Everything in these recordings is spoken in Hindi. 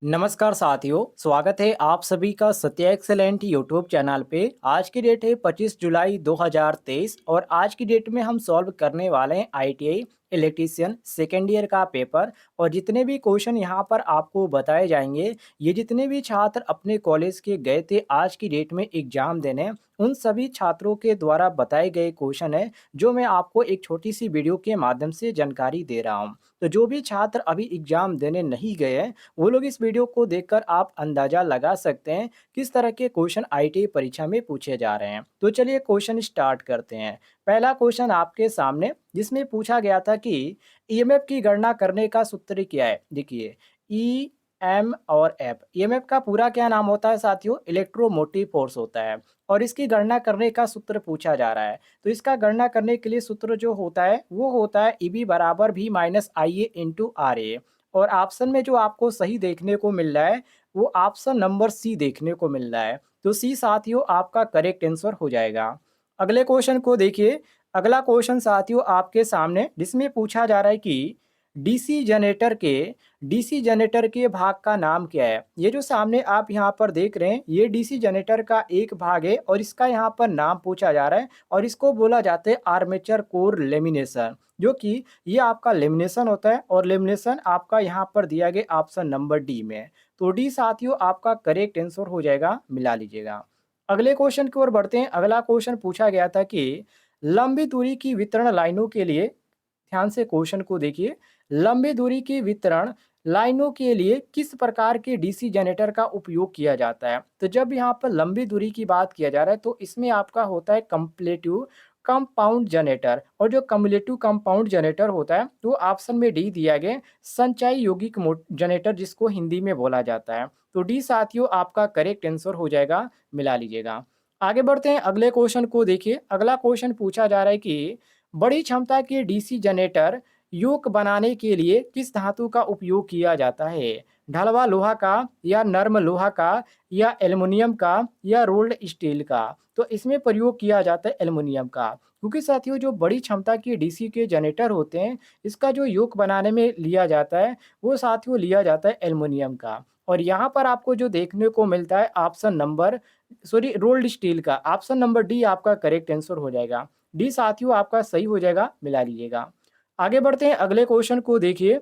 नमस्कार साथियों, स्वागत है आप सभी का सत्या एक्सेलेंट यूट्यूब चैनल पे। आज की डेट है 25 जुलाई 2023 और आज की डेट में हम सॉल्व करने वाले हैं आईटीआई इलेक्ट्रीशियन सेकेंड ईयर का पेपर। और जितने भी क्वेश्चन यहाँ पर आपको बताए जाएंगे, ये जितने भी छात्र अपने कॉलेज के गए थे आज की डेट में एग्जाम देने, उन सभी छात्रों के द्वारा बताए गए क्वेश्चन है जो मैं आपको एक छोटी सी वीडियो के माध्यम से जानकारी दे रहा हूँ। तो जो भी छात्र अभी एग्जाम देने नहीं गए हैं, वो लोग इस वीडियो को देखकर आप अंदाजा लगा सकते हैं किस तरह के क्वेश्चन आईटीआई परीक्षा में पूछे जा रहे हैं। तो चलिए क्वेश्चन स्टार्ट करते हैं। पहला क्वेश्चन आपके सामने जिसमें पूछा गया था कि ईएमएफ की गणना करने का सूत्र क्या है। देखिए, ई एम और एफ, ईएमएफ का पूरा क्या नाम होता है साथियों? इलेक्ट्रोमोटिव फोर्स होता है। और इसकी गणना करने का सूत्र पूछा जा रहा है, तो इसका गणना करने के लिए सूत्र जो होता है वो होता है ईबी बराबर भी minus I A into R A. और ऑप्शन में जो आपको सही देखने को मिल रहा है वो ऑप्शन नंबर सी देखने को मिल रहा है। तो सी साथियों आपका करेक्ट आंसर हो जाएगा। अगले क्वेश्चन को देखिए। अगला क्वेश्चन साथियों आपके सामने जिसमें पूछा जा रहा है कि डीसी जनरेटर के डीसी जनरेटर के भाग का नाम क्या है। ये जो सामने आप यहाँ पर देख रहे हैं ये डीसी जनरेटर का एक भाग है और इसका यहाँ पर नाम पूछा जा रहा है और इसको बोला जाता है आर्मेचर कोर लेमिनेशन, जो कि ये आपका लेमिनेशन होता है। और लेमिनेशन आपका यहाँ पर दिया गया ऑप्शन नंबर डी में। तो डी साथियों आपका करेक्ट आंसर हो जाएगा, मिला लीजिएगा। अगले क्वेश्चन की ओर बढ़ते हैं। अगला क्वेश्चन पूछा गया था कि लंबी दूरी की वितरण लाइनों के लिए, ध्यान से क्वेश्चन को देखिए, लंबी दूरी की वितरण लाइनों के लिए किस प्रकार के डीसी जनरेटर का उपयोग किया जाता है। तो जब यहाँ पर लंबी दूरी की बात किया जा रहा है तो इसमें आपका होता है कम्पलेटिव कंपाउंड जनरेटर। और जो कम्युलेटिव कंपाउंड जनरेटर होता है तो ऑप्शन में डी दिया गया संचयी यौगिक जनरेटर, जिसको हिंदी में बोला जाता है। तो डी साथियों आपका करेक्ट आंसर हो जाएगा, मिला लीजिएगा। आगे बढ़ते हैं। अगले क्वेश्चन को देखिए। अगला क्वेश्चन पूछा जा रहा है कि बड़ी क्षमता के डीसी जनरेटर योक बनाने के लिए किस धातु का उपयोग किया जाता है। ढलवा लोहा का, या नर्म लोहा का, या एल्युमिनियम का, या रोल्ड स्टील का। तो इसमें प्रयोग किया जाता है एल्युमिनियम का, क्योंकि साथियों जो बड़ी क्षमता के डीसी के जनरेटर होते हैं इसका जो योक बनाने में लिया जाता है वो साथियों लिया जाता है एल्युमिनियम का। और यहाँ पर आपको जो देखने को मिलता है option number, sorry, rolled steel का। ऑप्शन नंबर डी आपका करेक्ट आंसर हो जाएगा। डी साथियों आपका सही हो जाएगा, मिला लीजिएगा। आगे बढ़ते हैं। अगले क्वेश्चन को देखिए।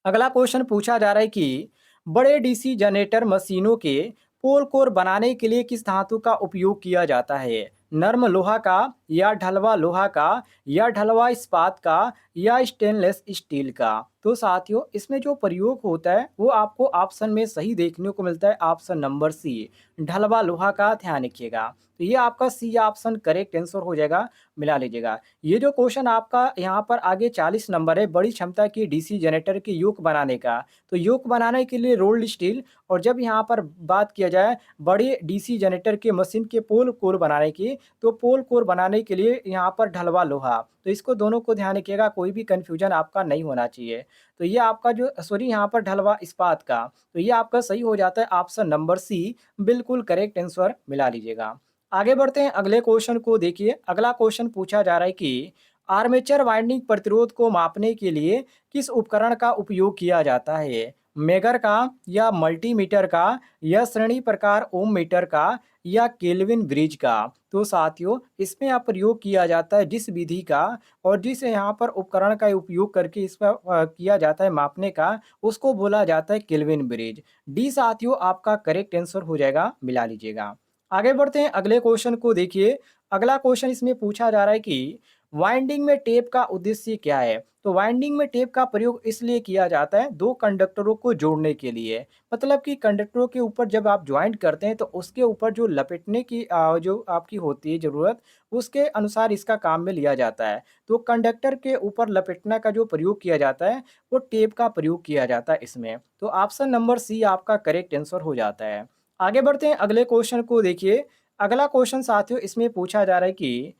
अगला क्वेश्चन पूछा जा रहा है कि बड़े डीसी जनरेटर मशीनों के पोल कोर बनाने के लिए किस धातु का उपयोग किया जाता है। नर्म लोहा का, या ढलवा लोहा का, या ढलवा इस्पात का, या स्टेनलेस स्टील का। तो साथियों इसमें जो प्रयोग होता है वो आपको ऑप्शन में सही देखने को मिलता है, ऑप्शन नंबर सी, ढलवा लोहा का। ध्यान रखिएगा, तो ये आपका सी ऑप्शन करेक्ट आंसर हो जाएगा, मिला लीजिएगा। ये जो क्वेश्चन आपका यहाँ पर आगे 40 नंबर है, बड़ी क्षमता की डीसी जनरेटर के योक बनाने का। तो योक बनाने के लिए रोल्ड स्टील, और जब यहाँ पर बात किया जाए बड़े डीसी जनरेटर के मशीन के पोल कोर बनाने की, तो पोल कोर बनाने के लिए यहाँ पर ढलवा लोहा। तो इसको दोनों को ध्यान रखिएगा, कोई भी कन्फ्यूजन आपका नहीं होना चाहिए। तो ये आपका जो, सॉरी, यहाँ पर ढलवा इस्पात का, तो ये आपका सही हो जाता है ऑप्शन नंबर सी, बिल्कुल करेक्ट आंसर, मिला लीजिएगा। आगे बढ़ते हैं। अगले क्वेश्चन को देखिए। अगला क्वेश्चन पूछा जा रहा है कि आर्मेचर वाइंडिंग प्रतिरोध को मापने के लिए किस उपकरण का उपयोग किया जाता है। मेगर का, या मल्टीमीटर का, या श्रेणी प्रकार ओम मीटर का, या केल्विन ब्रिज का। तो साथियों इसमें आप प्रयोग किया जाता है जिस विधि का, और जिस यहाँ पर उपकरण का उपयोग करके इसका किया जाता है मापने का, उसको बोला जाता है केल्विन ब्रिज। डी साथियों आपका करेक्ट आंसर हो जाएगा, मिला लीजिएगा। आगे बढ़ते हैं। अगले क्वेश्चन को देखिए। अगला क्वेश्चन इसमें पूछा जा रहा है कि वाइंडिंग में टेप का उद्देश्य क्या है। तो वाइंडिंग में टेप का प्रयोग इसलिए किया जाता है दो कंडक्टरों को जोड़ने के लिए। मतलब कि कंडक्टरों के ऊपर जब आप ज्वाइंट करते हैं तो उसके ऊपर जो लपेटने की जो आपकी होती है ज़रूरत, उसके अनुसार इसका काम में लिया जाता है। तो कंडक्टर के ऊपर लपेटने का जो प्रयोग किया जाता है वो टेप का प्रयोग किया जाता है इसमें। तो ऑप्शन नंबर सी आपका करेक्ट आंसर हो जाता है। आगे बढ़ते हैं। अगले क्वेश्चन को देखिए। अगला क्वेश्चन साथियों इसमें पूछा जा रहा है कि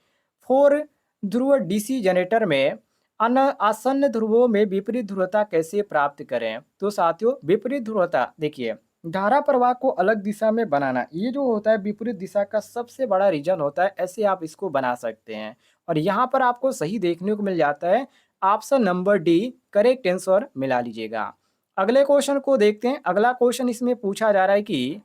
फोर ध्रुव डीसी जनरेटर में आसन्न ध्रुवों में विपरीत ध्रुवता कैसे प्राप्त करें। तो साथियों विपरीत ध्रुवता, देखिए, धारा प्रवाह को अलग दिशा में बनाना, ये जो होता है विपरीत दिशा का सबसे बड़ा रीजन होता है। ऐसे आप इसको बना सकते हैं। और यहाँ पर आपको सही देखने को मिल जाता है option number D, correct answer, मिला लीजिएगा। अगले क्वेश्चन को देखते हैं। अगला क्वेश्चन इसमें पूछा जा रहा है कि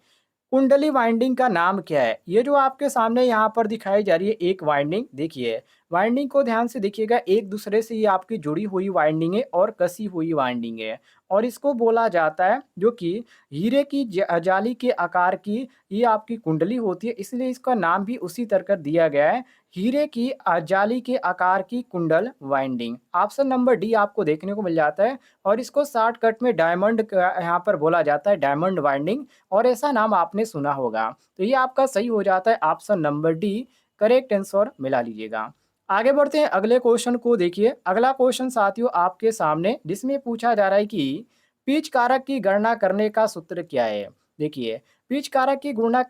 कुंडली वाइंडिंग का नाम क्या है? ये जो आपके सामने यहाँ पर दिखाई जा रही है एक वाइंडिंग, देखिए वाइंडिंग को ध्यान से देखिएगा, एक दूसरे से ये आपकी जुड़ी हुई वाइंडिंग है और कसी हुई वाइंडिंग है। और इसको बोला जाता है जो कि हीरे की जाली के आकार की ये आपकी कुंडली होती है, इसलिए इसका नाम भी उसी तरह का दिया गया है, हीरे की जाली के आकार की कुंडल वाइंडिंग। ऑप्शन नंबर डी आपको देखने को मिल जाता है। और इसको शॉर्टकट में डायमंड यहाँ पर बोला जाता है, डायमंड वाइंडिंग, और ऐसा नाम आपने सुना होगा। तो ये आपका सही हो जाता है option number D, correct answer मिला लीजिएगा। आगे बढ़ते हैं अगले क्वेश्चन को देखिए। अगला क्वेश्चन साथियों आपके सामने, जिसमें पूछा जा रहा है कि पिच कारक की गणना करने का सूत्र क्या है? देखिए पिच कारक की गणना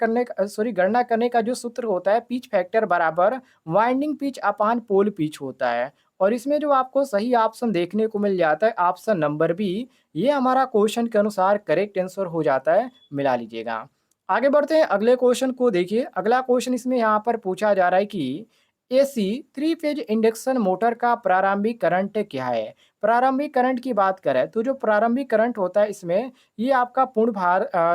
करने का जो सूत्र होता है, पिच फैक्टर बराबर वाइंडिंग पिच अपान पोल पिच होता है। और इसमें जो आपको सही ऑप्शन देखने को मिल जाता है ऑप्शन नंबर बी, ये हमारा क्वेश्चन के अनुसार करेक्ट आंसर हो जाता है, मिला लीजिएगा। आगे बढ़ते हैं अगले क्वेश्चन को देखिए। अगला क्वेश्चन इसमें यहाँ पर पूछा जा रहा है कि AC three phase induction motor का प्रारंभिक करंट क्या है? प्रारंभिक करंट की बात करें तो जो प्रारंभिक करंट होता है इसमें, ये आपका पूर्ण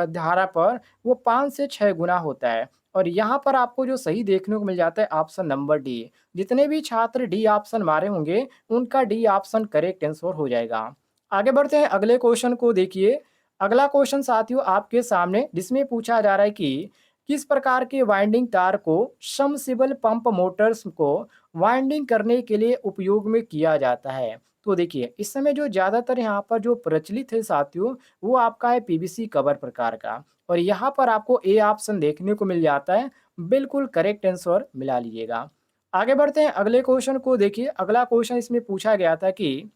धारा पर वो 5 से 6 गुना होता है। और यहाँ पर आपको जो सही देखने को मिल जाता है ऑप्शन नंबर डी। जितने भी छात्र डी ऑप्शन मारे होंगे उनका डी ऑप्शन करेक्ट आंसर हो जाएगा। आगे बढ़ते हैं अगले क्वेश्चन को देखिए। अगला क्वेश्चन साथियों आपके सामने, जिसमें पूछा जा रहा है कि किस प्रकार के वाइंडिंग तार को सबमर्सिबल पंप मोटर्स को वाइंडिंग करने के लिए उपयोग में किया जाता है? तो देखिए इस समय जो ज़्यादातर यहाँ पर जो प्रचलित है साथियों, वो आपका है पीवीसी कवर प्रकार का। और यहाँ पर आपको ए ऑप्शन देखने को मिल जाता है, बिल्कुल करेक्ट आंसर मिला लीजिएगा। आगे बढ़ते हैं अगले क्वेश्चन को देखिए। अगला क्वेश्चन इसमें पूछा गया था कि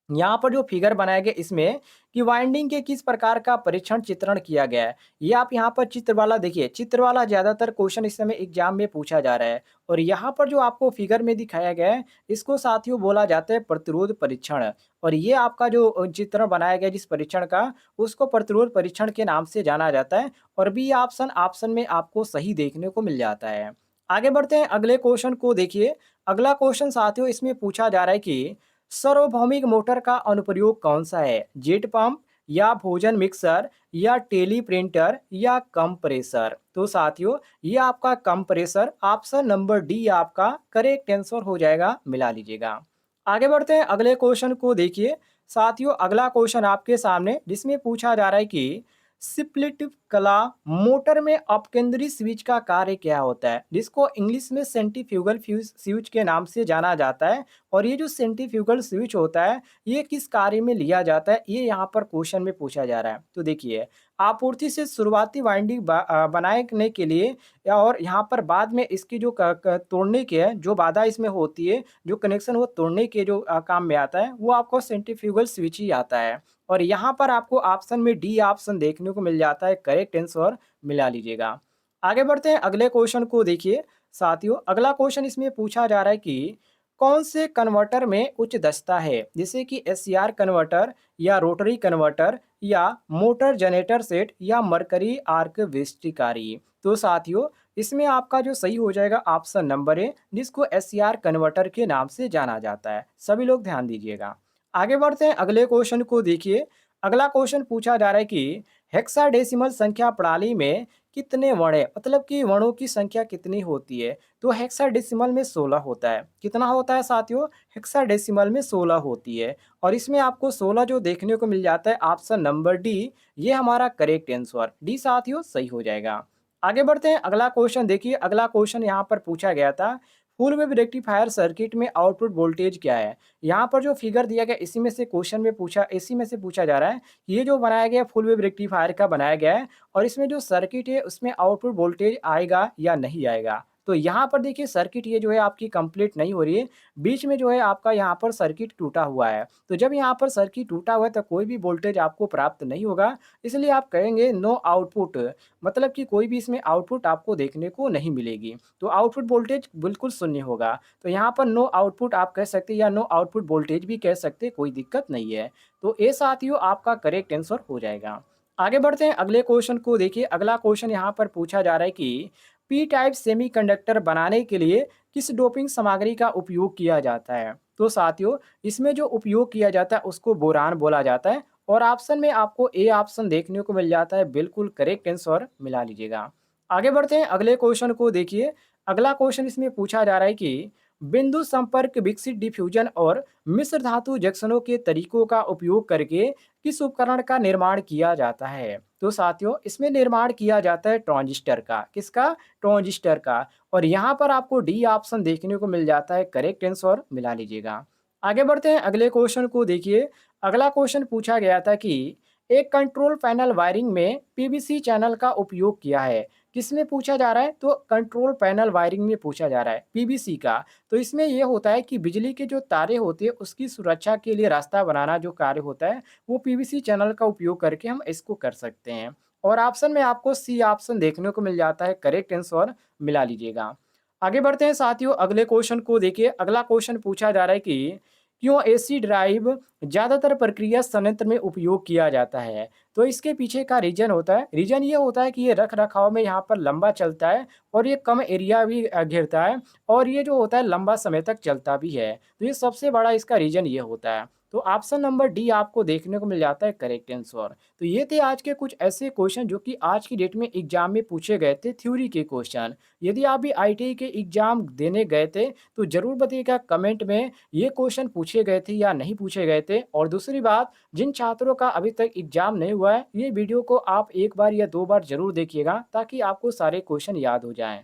यहाँ पर जो फिगर बनाया गया इसमें कि वाइंडिंग के किस प्रकार का परीक्षण चित्रण किया गया है। ये आप यहाँ पर चित्र वाला देखिए, चित्र वाला ज़्यादातर क्वेश्चन इस समय एग्जाम में पूछा जा रहा है। और यहाँ पर जो आपको फिगर में दिखाया गया है, इसको साथियों बोला जाता है प्रतिरोध परीक्षण। और ये आपका जो चित्रण बनाया गया जिस परीक्षण का, उसको प्रतिरोध परीक्षण के नाम से जाना जाता है। और बी ऑप्शन ऑप्शन में आपको सही देखने को मिल जाता है। आगे बढ़ते हैं अगले क्वेश्चन को देखिए। अगला क्वेश्चन साथियों इसमें पूछा जा रहा है कि सार्वभौमिक मोटर का अनुप्रयोग कौन सा है? जेट पंप या भोजन मिक्सर या टेली प्रिंटर या कंप्रेसर? तो साथियों ये आपका कंप्रेसर, ऑप्शन नंबर डी आपका करेक्ट आंसर हो जाएगा, मिला लीजिएगा। आगे बढ़ते हैं अगले क्वेश्चन को देखिए। साथियों अगला क्वेश्चन आपके सामने, जिसमें पूछा जा रहा है कि स्प्लिट कला मोटर में अपकेंद्री स्विच का कार्य क्या होता है, जिसको इंग्लिश में सेंट्रीफ्यूगल स्विच के नाम से जाना जाता है। और ये जो सेंट्रीफ्यूगल स्विच होता है, ये किस कार्य में लिया जाता है, ये यहाँ पर क्वेश्चन में पूछा जा रहा है। तो देखिए आपूर्ति से शुरुआती वाइंडिंग बनाने के लिए, और यहाँ पर बाद में इसकी जो तोड़ने के है, जो बाधा इसमें होती है, जो कनेक्शन वो तोड़ने के जो काम में आता है, वो आपको सेंट्रीफ्यूगल स्विच ही आता है। और यहाँ पर आपको ऑप्शन में डी ऑप्शन देखने को मिल जाता है, करेक्ट आंसर मिला लीजिएगा। आगे बढ़ते हैं अगले क्वेश्चन को देखिए। साथियों अगला क्वेश्चन इसमें पूछा जा रहा है कि कौन से कन्वर्टर में उच्च दक्षता है, जैसे कि एससीआर कन्वर्टर या रोटरी कन्वर्टर या मोटर जनरेटर सेट या मरकरी आर्क विस्टिकारी? तो साथियों इसमें आपका जो सही हो जाएगा ऑप्शन नंबर ए, जिसको एससीआर कन्वर्टर के नाम से जाना जाता है। सभी लोग ध्यान दीजिएगा। आगे बढ़ते हैं अगले क्वेश्चन को देखिए। अगला क्वेश्चन पूछा जा रहा है कि हेक्साडेसिमल संख्या प्रणाली में कितने वर्ण है, मतलब कि वर्णों की संख्या कितनी होती है? तो हेक्साडेसिमल में 16 होता है। कितना होता है साथियों? हेक्साडेसिमल में 16 होती है। और इसमें आपको 16 जो देखने को मिल जाता है, ऑप्शन नंबर डी, ये हमारा करेक्ट आंसर डी साथियों सही हो जाएगा। आगे बढ़ते हैं अगला क्वेश्चन देखिए। अगला क्वेश्चन यहाँ पर पूछा गया था, फुल वेव रेक्टिफायर सर्किट में आउटपुट वोल्टेज क्या है? यहाँ पर जो फिगर दिया गया इसी में से क्वेश्चन में पूछा, इसी में से पूछा जा रहा है। ये जो बनाया गया फुल वेव रेक्टिफायर का बनाया गया है, और इसमें जो सर्किट है उसमें आउटपुट वोल्टेज आएगा या नहीं आएगा? तो यहाँ पर देखिए सर्किट ये जो है आपकी कंप्लीट नहीं हो रही है, बीच में जो है आपका यहाँ पर सर्किट टूटा हुआ है। तो जब यहाँ पर सर्किट टूटा हुआ है तो कोई भी वोल्टेज आपको प्राप्त नहीं होगा, इसलिए आप कहेंगे नो आउटपुट, मतलब कि कोई भी इसमें आउटपुट आपको देखने को नहीं मिलेगी। तो आउटपुट वोल्टेज बिल्कुल शून्य होगा। तो यहाँ पर नो आउटपुट आप कह सकते हैं या नो आउटपुट वोल्टेज भी कह सकते हैं, कोई दिक्कत नहीं है। तो ये साथियों आपका करेक्ट आंसर हो जाएगा। आगे बढ़ते हैं अगले क्वेश्चन को देखिए। अगला क्वेश्चन यहाँ पर पूछा जा रहा है कि पी टाइप सेमीकंडक्टर बनाने के लिए किस डोपिंग सामग्री का उपयोग किया जाता है? तो साथियों इसमें जो उपयोग किया जाता है उसको बोरान बोला जाता है। और ऑप्शन में आपको ए ऑप्शन देखने को मिल जाता है, बिल्कुल करेक्ट आंसर मिला लीजिएगा। आगे बढ़ते हैं अगले क्वेश्चन को देखिए। अगला क्वेश्चन इसमें पूछा जा रहा है कि बिंदु संपर्क विकसित डिफ्यूजन और मिश्र धातु जंक्शनों के तरीकों का उपयोग करके किस उपकरण का निर्माण किया जाता है। तो साथियों इसमें निर्माण किया जाता है ट्रांजिस्टर का। किसका? ट्रांजिस्टर का। और यहाँ पर आपको डी ऑप्शन देखने को मिल जाता है, करेक्ट आंसर मिला लीजिएगा। आगे बढ़ते हैं अगले क्वेश्चन को देखिए। अगला क्वेश्चन पूछा गया था कि एक कंट्रोल पैनल वायरिंग में पीवीसी चैनल का उपयोग किया है। किसमें पूछा जा रहा है? तो कंट्रोल पैनल वायरिंग में पूछा जा रहा है, पीवीसी का। तो इसमें यह होता है कि बिजली के जो तारे होते हैं उसकी सुरक्षा के लिए रास्ता बनाना जो कार्य होता है वो पीवीसी चैनल का उपयोग करके हम इसको कर सकते हैं। और ऑप्शन में आपको सी ऑप्शन देखने को मिल जाता है, करेक्ट आंसर मिला लीजिएगा। आगे बढ़ते हैं साथियों अगले क्वेश्चन को देखिए। अगला क्वेश्चन पूछा जा रहा है कि क्यों एसी ड्राइव ज़्यादातर प्रक्रिया संयंत्र में उपयोग किया जाता है। तो इसके पीछे का रीज़न होता है, रीज़न ये होता है कि ये रख रखाव में यहाँ पर लंबा चलता है और ये कम एरिया भी घेरता है और ये जो होता है लंबा समय तक चलता भी है। तो ये सबसे बड़ा इसका रीज़न ये होता है। तो ऑप्शन नंबर डी आपको देखने को मिल जाता है, करेक्ट आंसर। तो ये थे आज के कुछ ऐसे क्वेश्चन जो कि आज की डेट में एग्जाम में पूछे गए थे, थ्योरी के क्वेश्चन। यदि आप भी आईटीआई के एग्जाम देने गए थे तो ज़रूर बताइएगा कमेंट में ये क्वेश्चन पूछे गए थे या नहीं पूछे गए थे। और दूसरी बात, जिन छात्रों का अभी तक एग्जाम नहीं हुआ है ये वीडियो को आप एक बार या दो बार ज़रूर देखिएगा ताकि आपको सारे क्वेश्चन याद हो जाएं।